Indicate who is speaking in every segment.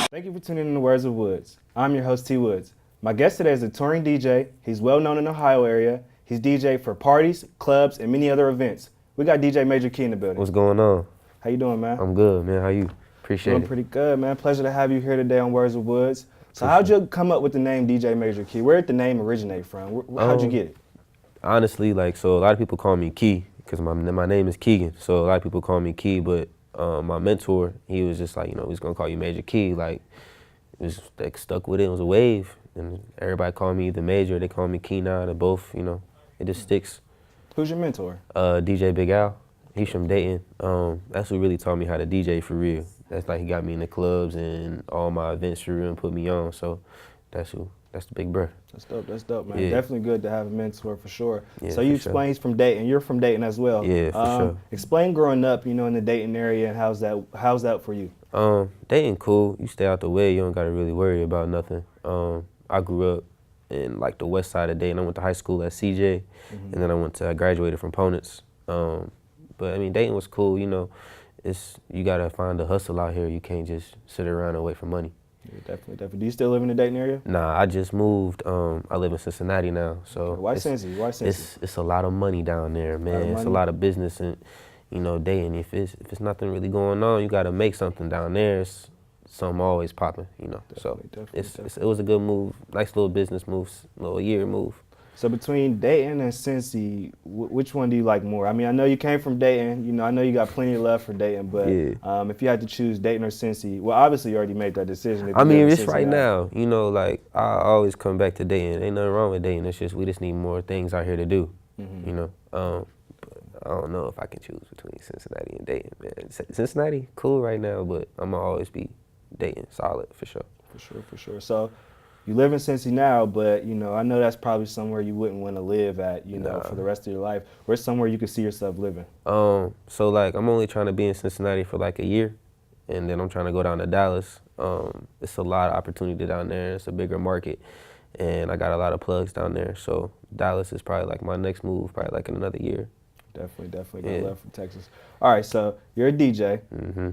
Speaker 1: Thank you for tuning in to Words of Woods. I'm your host, T. Woods. My guest today is a touring DJ. He's well known in the Ohio area. He's DJ for parties, clubs, and many other events. We got DJ Major Key in the building.
Speaker 2: What's going on?
Speaker 1: How you doing, man?
Speaker 2: I'm good, man. How you? Appreciate
Speaker 1: Doing
Speaker 2: it.
Speaker 1: pretty good, man. Pleasure to have you here today on Words of Woods. So how'd you come up with the name DJ Major Key? Where did the name originate from? How'd you get it?
Speaker 2: Honestly, so a lot of people call me Key because my name is Keegan. So a lot of people call me Key, but my mentor, he was just like, he's gonna call you Major Key. Like, it was like stuck with it. It was a wave, and everybody called me either Major. They call me Key now. They're both, it just sticks.
Speaker 1: Who's your mentor?
Speaker 2: DJ Big Al. He's from Dayton. That's who really taught me how to DJ for real. That's like he got me in the clubs and all my events for real and put me on. So that's the big bro.
Speaker 1: That's dope, man.
Speaker 2: Yeah.
Speaker 1: Definitely good to have a mentor for sure.
Speaker 2: Yeah,
Speaker 1: so you
Speaker 2: for sure.
Speaker 1: explained he's from Dayton. You're from Dayton as well.
Speaker 2: Yeah, for sure.
Speaker 1: Explain growing up, in the Dayton area, and how's that for you?
Speaker 2: Dayton cool. You stay out the way. You don't gotta really worry about nothing. I grew up in like the west side of Dayton. I went to high school at CJ, and then I graduated from Ponance. But I mean, Dayton was cool. You gotta find a hustle out here. You can't just sit around and wait for money.
Speaker 1: Yeah, definitely. Do you still live in the Dayton area?
Speaker 2: Nah, I just moved. I live in Cincinnati now. So
Speaker 1: Okay. Why Cincy?
Speaker 2: It's a lot of money down there, man. It's a lot of business, and Dayton. If it's nothing really going on, you gotta make something down there. It's something always popping, So it was a good move, nice little business move, little year move.
Speaker 1: So between Dayton and Cincy, which one do you like more? I mean, I know you came from Dayton. I know you got plenty of love for Dayton, but
Speaker 2: Yeah.
Speaker 1: If you had to choose Dayton or Cincy, well, obviously you already made that decision.
Speaker 2: I mean, it's right now. Like I always come back to Dayton. Ain't nothing wrong with Dayton. It's just we just need more things out here to do. But I don't know if I can choose between Cincinnati and Dayton, man. Cincinnati, cool right now, but I'm gonna always be Dayton, solid for sure.
Speaker 1: For sure. So you live in Cincy now, but I know that's probably somewhere you wouldn't want to live at, for the rest of your life. Where's somewhere you could see yourself living?
Speaker 2: So like I'm only trying to be in Cincinnati for like a year, and then I'm trying to go down to Dallas. It's a lot of opportunity down there. It's a bigger market, and I got a lot of plugs down there. So Dallas is probably like my next move, probably like in another year.
Speaker 1: Definitely got love from Texas. All right, so you're a DJ.
Speaker 2: Mm-hmm.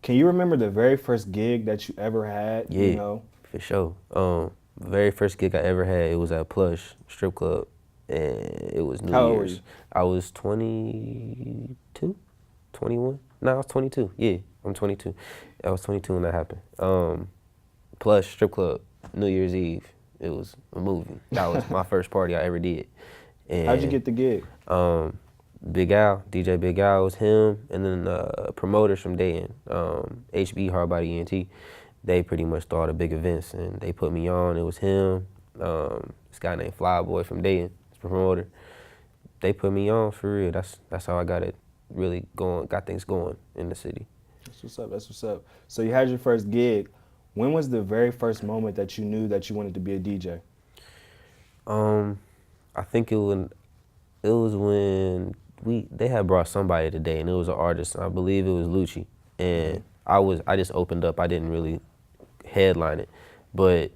Speaker 1: Can you remember the very first gig that you ever had?
Speaker 2: Yeah, for sure. The very first gig I ever had, it was at Plush Strip Club, and it was New Year's.
Speaker 1: How old were you?
Speaker 2: I was 22, 21. No, I was 22. Yeah, I'm 22. I was 22 when that happened. Plush Strip Club, New Year's Eve. It was a movie. That was my first party I ever did. And,
Speaker 1: how'd you get the gig?
Speaker 2: Big Al, DJ Big Al was him, and then promoters from Dayton, HB Hardbody ENT, they pretty much threw all the big events, and they put me on. It was him, this guy named Flyboy from Dayton, his promoter. They put me on for real. That's how I got it really going, got things going in the city.
Speaker 1: That's what's up. So you had your first gig. When was the very first moment that you knew that you wanted to be a DJ?
Speaker 2: I think it was when they had brought somebody today, and it was an artist. I believe it was Lucci, and I just opened up. I didn't really headline it, but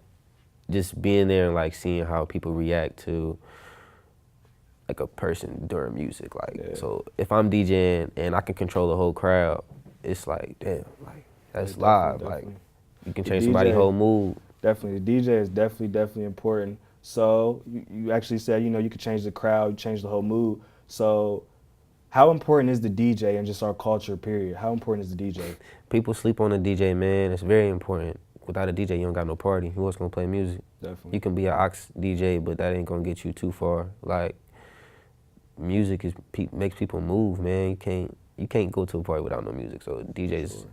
Speaker 2: just being there and like seeing how people react to like a person during music. So if I'm DJing and I can control the whole crowd, it's like damn, like that's live.
Speaker 1: Definitely.
Speaker 2: Like you can change somebody's whole mood.
Speaker 1: Definitely, the DJ is definitely important. So you actually said you could change the crowd, you change the whole mood. So how important is the DJ in just our culture, period? How important is the DJ?
Speaker 2: People sleep on the DJ, man. It's very important. Without a DJ, you don't got no party. Who else gonna play music?
Speaker 1: Definitely.
Speaker 2: You can be an aux DJ, but that ain't gonna get you too far. Like, music makes people move, man. You can't go to a party without no music. So DJ is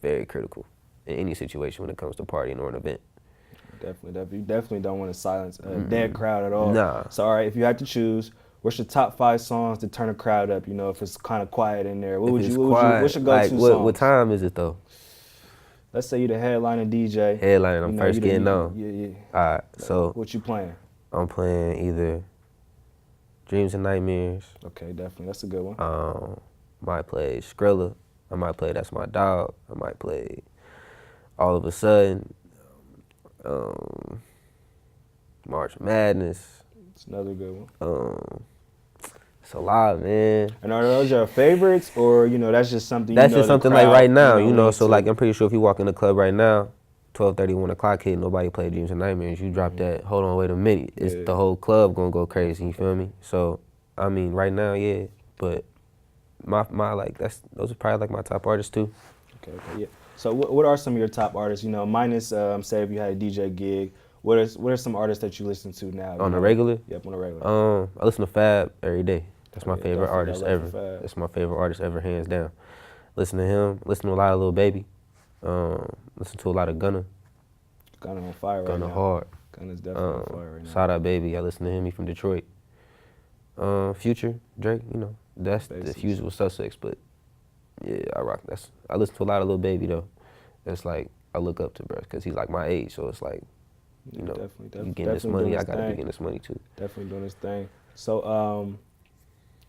Speaker 2: very critical in any situation when it comes to partying or an event.
Speaker 1: Definitely. You definitely don't want to silence a dead crowd at all.
Speaker 2: Nah.
Speaker 1: So all right, if you had to choose, what's your top 5 songs to turn a crowd up? If it's kind of quiet in there, what's your go-to song?
Speaker 2: What time is it though?
Speaker 1: Let's say you're the headliner DJ.
Speaker 2: Headliner, I'm first getting on.
Speaker 1: Yeah.
Speaker 2: All right, so
Speaker 1: what you playing?
Speaker 2: I'm playing either Dreams and Nightmares.
Speaker 1: Okay, definitely. That's a good one.
Speaker 2: Might play Skrilla. I might play That's My Dog. I might play All of a Sudden. March Madness.
Speaker 1: It's another good one.
Speaker 2: It's a lot, man.
Speaker 1: And are those your favorites, or that's just something
Speaker 2: That's
Speaker 1: you know
Speaker 2: just
Speaker 1: the
Speaker 2: something like
Speaker 1: crowd,
Speaker 2: right now, you know.
Speaker 1: leans
Speaker 2: So
Speaker 1: to?
Speaker 2: like I'm pretty sure if you walk in the club right now, 12:30, 1 o'clock hit, nobody play Dreams and Nightmares. You drop that, hold on, wait a minute. It's
Speaker 1: Yeah.
Speaker 2: the whole club gonna go crazy, you feel me? So I mean right now, yeah. But my like those are probably like my top artists too.
Speaker 1: Okay, yeah. So what are some of your top artists? Minus say if you had a DJ gig, what are some artists that you listen to now?
Speaker 2: On the regular?
Speaker 1: Yep, on the regular.
Speaker 2: I listen to Fab every day. That's
Speaker 1: Oh,
Speaker 2: my
Speaker 1: yeah,
Speaker 2: favorite
Speaker 1: definitely
Speaker 2: artist
Speaker 1: got love
Speaker 2: ever.
Speaker 1: for Fab.
Speaker 2: That's my favorite artist ever, hands down. Listen to him. Listen to a lot of Lil Baby. Listen to a lot of Gunna.
Speaker 1: Gunna on fire right
Speaker 2: Gunna
Speaker 1: now.
Speaker 2: hard.
Speaker 1: Gunna's definitely on fire right now.
Speaker 2: Shout out Baby. I listen to him. He from Detroit. Future, Drake. You know, that's the
Speaker 1: Basics.
Speaker 2: usual suspects. But yeah, I rock. I listen to a lot of Lil Baby though. That's like I look up to, bro, because he's like my age. So it's like, you know,
Speaker 1: definitely,
Speaker 2: you getting this
Speaker 1: definitely
Speaker 2: money,
Speaker 1: doing
Speaker 2: I
Speaker 1: his
Speaker 2: gotta be
Speaker 1: thing.
Speaker 2: getting this money too.
Speaker 1: Definitely doing his thing. So,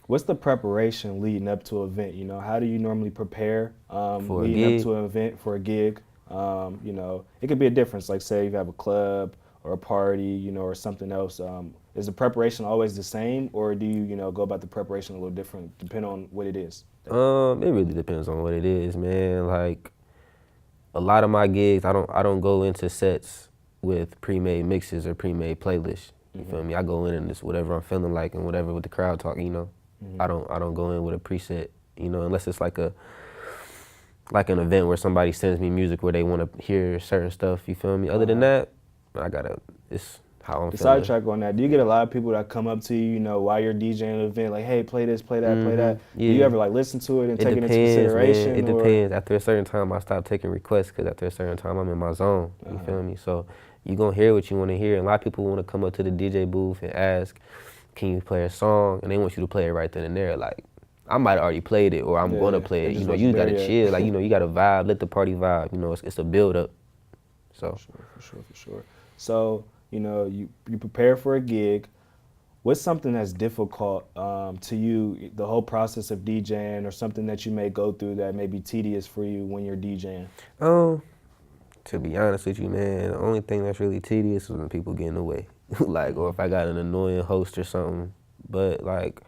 Speaker 1: what's the preparation leading up to an event? How do you normally prepare
Speaker 2: For a
Speaker 1: leading up
Speaker 2: gig?
Speaker 1: to an event for a gig? It could be a difference. Like say you have a club or a party, or something else. Is the preparation always the same, or do you, go about the preparation a little different, depending on what it is?
Speaker 2: It really depends on what it is, man. Like a lot of my gigs, I don't go into sets with pre-made mixes or pre-made playlists. You feel me? I go in and it's whatever I'm feeling like and whatever with the crowd talk. I don't go in with a preset. Unless it's like an event where somebody sends me music where they want to hear certain stuff. You feel me? Other than that, it's how I'm
Speaker 1: The
Speaker 2: feeling.
Speaker 1: sidetrack on that, do you get a lot of people that come up to you, while you're DJing an event, like, hey, play this, play that, play that?
Speaker 2: Yeah.
Speaker 1: Do you ever listen to it and
Speaker 2: It
Speaker 1: take it into
Speaker 2: depends,
Speaker 1: consideration?
Speaker 2: man. It
Speaker 1: or?
Speaker 2: depends. After a certain time, I stop taking requests because after a certain time, I'm in my zone. You feel me? So you gonna hear what you want to hear. And a lot of people want to come up to the DJ booth and ask, "Can you play a song?" And they want you to play it right then and there. Like I might have already played it, or I'm gonna play
Speaker 1: they
Speaker 2: it.
Speaker 1: just
Speaker 2: You
Speaker 1: want you
Speaker 2: gotta
Speaker 1: there, yeah.
Speaker 2: chill. Like you gotta vibe. Let the party vibe. It's a build up. So
Speaker 1: For sure. So, you prepare for a gig. What's something that's difficult to you, the whole process of DJing, or something that you may go through that may be tedious for you when you're DJing?
Speaker 2: to be honest with you, man, the only thing that's really tedious is when people get in the way. Like, or if I got an annoying host or something. But like,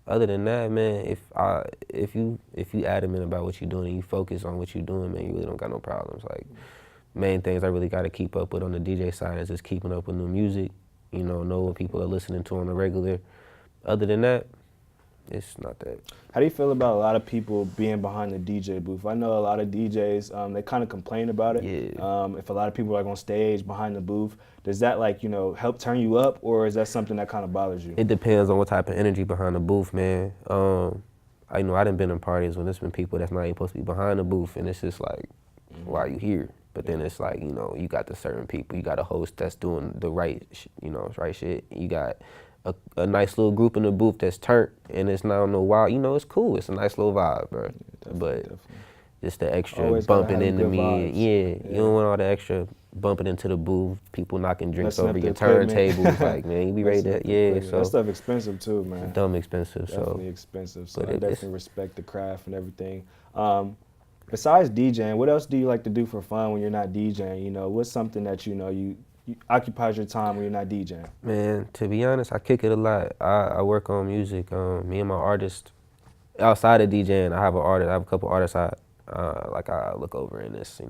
Speaker 2: other than that, man, if you adamant about what you're doing and you focus on what you're doing, man, you really don't got no problems. Like, main things I really got to keep up with on the DJ side is just keeping up with new music. Know what people are listening to on the regular. Other than that, it's not that.
Speaker 1: How do you feel about a lot of people being behind the DJ booth? I know a lot of DJs, they kind of complain about it.
Speaker 2: Yeah.
Speaker 1: If a lot of people are on stage behind the booth, does that help turn you up, or is that something that kind of bothers you?
Speaker 2: It depends on what type of energy behind the booth, man. I done been in parties when there's been people that's not even supposed to be behind the booth, and it's just like, why are you here? But then it's like, you got the certain people. You got a host that's doing the right shit. You got a nice little group in the booth that's turned, and it's not no wild. It's cool. It's a nice little vibe, bro.
Speaker 1: Definitely.
Speaker 2: Just the extra
Speaker 1: Always gotta
Speaker 2: bumping
Speaker 1: have
Speaker 2: into
Speaker 1: good
Speaker 2: me.
Speaker 1: vibes.
Speaker 2: Yeah, you don't want all the extra bumping into the booth, people knocking drinks
Speaker 1: Messing up
Speaker 2: over
Speaker 1: the
Speaker 2: your
Speaker 1: equipment.
Speaker 2: turntables. Like, man, you be ready to,
Speaker 1: That stuff expensive too, man.
Speaker 2: dumb expensive.
Speaker 1: Definitely expensive. So
Speaker 2: but
Speaker 1: I
Speaker 2: it's-
Speaker 1: definitely respect the craft and everything. Besides DJing, what else do you like to do for fun when you're not DJing? What's something that you occupies your time when you're not DJing?
Speaker 2: Man, to be honest, I kick it a lot. I work on music. Me and my artist, outside of DJing, I have a couple artists I look over in this.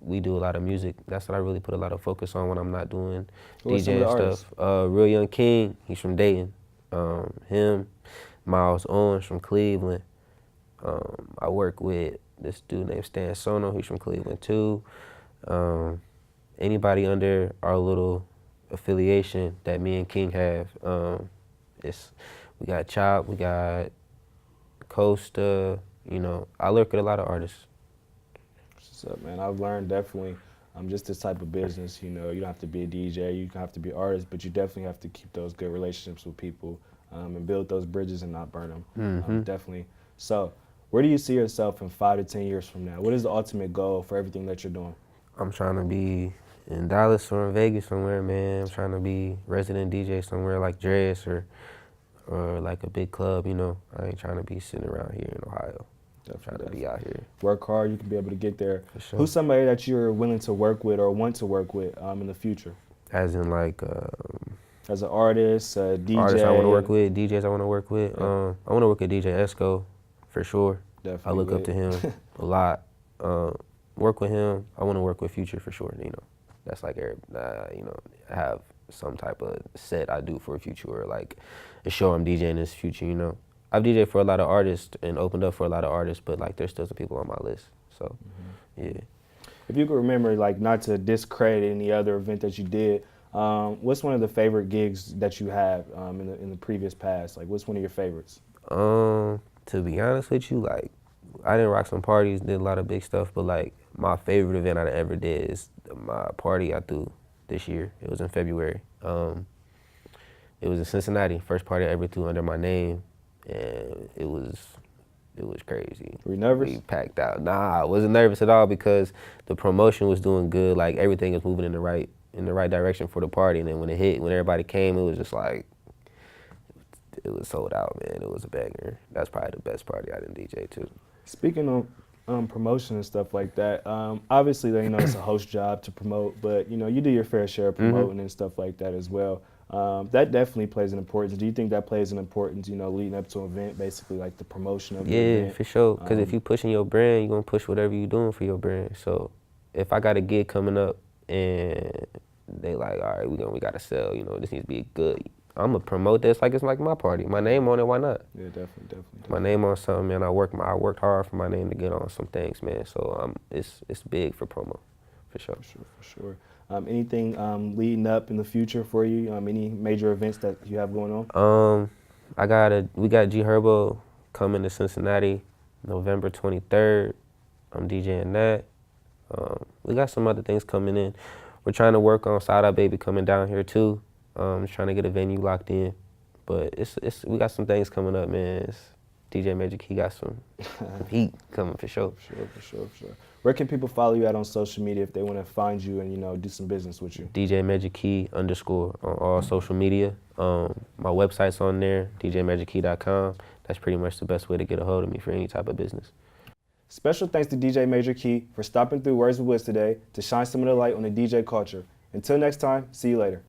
Speaker 2: We do a lot of music. That's what I really put a lot of focus on when I'm not doing
Speaker 1: Who are some of the
Speaker 2: DJing
Speaker 1: artists?
Speaker 2: stuff. Real Young King, he's from Dayton. Him, Miles Owens from Cleveland. I work with this dude named Stan Sono, he's from Cleveland too. Anybody under our little affiliation that me and King have, we got Chop, we got Costa. I work with a lot of artists.
Speaker 1: What's up, man? I've learned definitely just this type of business, you don't have to be a DJ, you have to be an artist, but you definitely have to keep those good relationships with people and build those bridges and not burn them. Definitely. So where do you see yourself in 5 to 10 years from now? What is the ultimate goal for everything that you're doing?
Speaker 2: I'm trying to be in Dallas or in Vegas somewhere, man. I'm trying to be resident DJ somewhere like Dress or like a big club, I ain't trying to be sitting around here in Ohio. I'm trying to be out here.
Speaker 1: Work hard, you can be able to get there.
Speaker 2: For sure.
Speaker 1: Who's somebody that you're willing to work with or want to work with in the future?
Speaker 2: As in like,
Speaker 1: As an artist, a DJ?
Speaker 2: Artists I want to work with, DJs I want to work with.
Speaker 1: Yeah.
Speaker 2: I want to work with DJ Esco, for sure.
Speaker 1: Definitely
Speaker 2: I look up to him a lot. Work with him. I want to work with Future for sure. You know, that's like you know, have some type of set I do for Future, or like a show I'm DJing this Future. You know, I've DJed for a lot of artists and opened up for a lot of artists, but like there's still some people on my list. So, yeah.
Speaker 1: If you could remember, like, not to discredit any other event that you did, what's one of the favorite gigs that you have in the previous past? Like, what's one of your favorites?
Speaker 2: To be honest with you, like, I didn't rock some parties, did a lot of big stuff, but like my favorite event I ever did is my party I threw this year. It was in February. It was in Cincinnati, first party I ever threw under my name, and it was crazy.
Speaker 1: Were you nervous?
Speaker 2: We packed out. Nah, I wasn't nervous at all because the promotion was doing good. Like everything was moving in the right direction for the party. And then when it hit, when everybody came, it was just like, it was sold out, man. It was a banger. That's probably the best party I done DJ too.
Speaker 1: Speaking of promotion and stuff like that, obviously, you know, it's a host job to promote, but you know, you do your fair share of promoting and stuff like that as well. That definitely plays an importance. Do you think that plays an importance, you know, leading up to an event, basically like the promotion of the event?
Speaker 2: Yeah, for sure. Because if you pushing your brand, you're going to push whatever you're doing for your brand. So if I got a gig coming up and they like, all right, we got to sell, you know, this needs to be good. I'm going to promote this like it's like my party. My name on it, why not?
Speaker 1: Yeah, definitely.
Speaker 2: My name on something, man. I worked hard for my name to get on some things, man. So it's big for promo, for sure.
Speaker 1: For sure. Anything leading up in the future for you? Any major events that you have going on?
Speaker 2: We got G Herbo coming to Cincinnati November 23rd. I'm DJing that. We got some other things coming in. We're trying to work on Side Eye Baby coming down here too. Just trying to get a venue locked in. But we got some things coming up, man. DJ Major Key got some heat coming for sure.
Speaker 1: For sure. Where can people follow you at on social media if they want to find you and, you know, do some business with you?
Speaker 2: DJ Magic Key _ on all social media. My website's on there, djmagicKey.com. That's pretty much the best way to get a hold of me for any type of business.
Speaker 1: Special thanks to DJ Major Key for stopping through Words with Wiz today to shine some of the light on the DJ culture. Until next time, see you later.